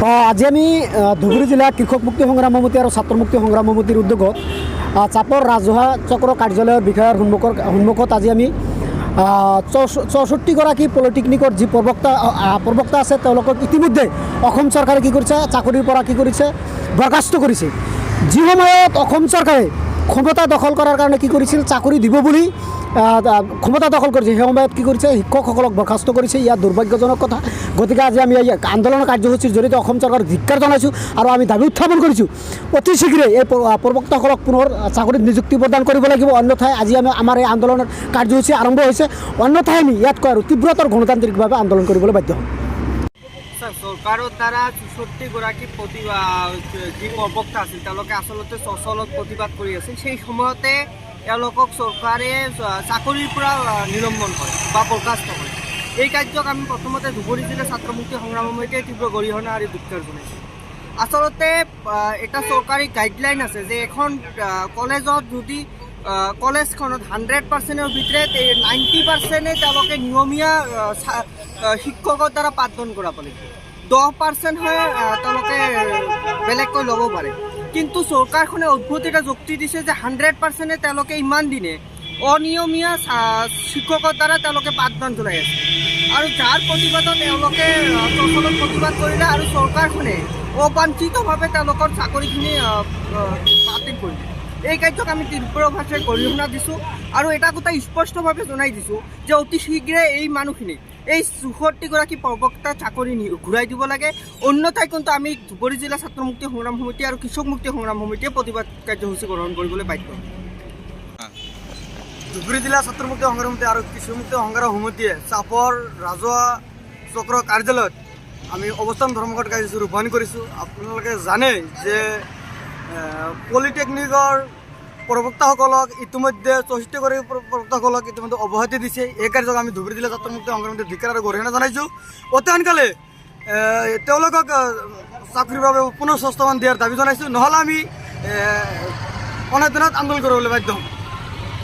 আজি আমি ধুবুৰী জিলা কৃষক মুক্তি সংগ্ৰাম সমিতি আৰু ছাত্ৰ মুক্তি সংগ্ৰাম সমিতিৰ উদ্যোগত চাপৰ ৰাজহুৱা চক্ৰ কাৰ্যালয়ৰ বিষয়াৰ সন্মুখত আজি আমি 64গৰাকী পলিটেকনিকৰ যি প্ৰবক্তা আছে তেওঁলোকক ইতিমধ্যে অসম চৰকাৰে কি কৰিছে, চাকৰিৰ পৰা কি কৰিছে, বৰখাস্ত কৰিছে। যি সময়ত অসম চৰকাৰে ক্ষমতা দখল কৰাৰ কাৰণে কি কৰিছিল, চাকৰি দিব বুলি ক্ষমতা দখল কৰিছে, সেই সময়ত কি কৰিছে, শিক্ষকসকলক বৰখাস্ত কৰিছে। ইয়াত দুৰ্ভাগ্যজনক কথা। গতিকে আজি আমি আন্দোলন কাৰ্যসূচীৰ জৰিয়তে অসম চৰকাৰক ধিক্কাৰ জনাইছোঁ আৰু আমি দাবী উত্থাপন কৰিছোঁ অতি শীঘ্ৰে এই প্ৰবক্তাসকলক পুনৰ চাকৰিত নিযুক্তি প্ৰদান কৰিব লাগিব। অন্যথায় আজি আমাৰ এই আন্দোলনৰ কাৰ্যসূচী আৰম্ভ হৈছে। অন্যথায় আমি ইয়াতকৈ আৰু তীব্ৰতৰ গণতান্ত্ৰিকভাৱে আন্দোলন কৰিবলৈ বাধ্য হ'ম। চৰকাৰৰ দ্বাৰা 64গৰাকী যি প্ৰবক্তা আছিল তেওঁলোকে আচলতে চচলত প্ৰতিবাদ কৰি আছিল। সেই সময়তে তেওঁলোকক চৰকাৰে চাকৰিৰ পৰা নিলম্বন কৰে বা বৰখাস্ত কৰে। এই কাৰ্যক আমি প্ৰথমতে ধুবুৰী জিলা ছাত্ৰ মুক্তি সংগ্ৰাম সমিতিয়ে তীব্ৰ গৰিহণা আৰু ধিক্কাৰ জনাইছোঁ। আচলতে এটা চৰকাৰী গাইডলাইন আছে যে এখন কলেজত যদি কলেজখনত 100%ৰ ভিতৰত 90%ই তেওঁলোকে নিয়মীয়া শিক্ষকৰ দ্বাৰা পাঠদান কৰাব লাগিব। 10%হে তেওঁলোকে বেলেগকৈ ল'ব পাৰে। কিন্তু চৰকাৰখনে অদ্ভুত এটা যুক্তি দিছে যে 100%ে তেওঁলোকে ইমান দিনে অনিয়মীয়া শিক্ষকৰ দ্বাৰা তেওঁলোকে পাঠদান চলাই আছে আৰু যাৰ প্ৰতিবাদত তেওঁলোকে চচলত প্ৰতিবাদ কৰিলে আৰু চৰকাৰখনে অবাঞ্ছিতভাৱে তেওঁলোকৰ চাকৰিখিনি বাতিল কৰিলে। এই কাৰ্যক আমি তীব্ৰভাৱে গৰিহণা দিছোঁ আৰু এটা কথা স্পষ্টভাৱে জনাই দিছোঁ যে অতি শীঘ্ৰে এই মানুহখিনিক, এই 64গৰাকী প্ৰবক্তা চাকৰি ঘূৰাই দিব লাগে। অন্যথায় কিন্তু আমি ধুবুৰী জিলা ছাত্ৰ মুক্তি সংগ্ৰাম সমিতি আৰু কৃষক মুক্তি সংগ্ৰাম সমিতিয়ে প্ৰতিবাদ কাৰ্যসূচী গ্ৰহণ কৰিবলৈ বাধ্য। ধুবুৰী জিলা ছাত্ৰ মুক্তি সংগ্ৰাম সমিতি আৰু কৃষক মুক্তি সংগ্ৰাম সমিতিয়ে চাপৰ ৰাজহুৱা চক্ৰ কাৰ্যালয়ত আমি অৱস্থান ধৰ্মঘট কাৰ্যসূচী ৰূপায়ণ কৰিছোঁ। আপোনালোকে জানে যে পলিটেকনিকৰ প্ৰবক্তাসকলক ইতিমধ্যে 64গৰাকী প্ৰবক্তাসকলক ইতিমধ্যে অব্যাহতি দিছে। এই কাৰ্যক আমি ধুবুৰী জিলা ছাত্ৰ মুক্তি সংগ্ৰাম সমিতিৰ ধিক্কাৰ আৰু গৰিহণা জনাইছোঁ। অতি সোনকালে তেওঁলোকক চাকৰিৰ বাবে পুনৰ স্বাস্থ্যৱান দিয়াৰ দাবী জনাইছোঁ। নহ'লে আমি অনেক দিনত আন্দোলন কৰিবলৈ বাধ্য হ'ম।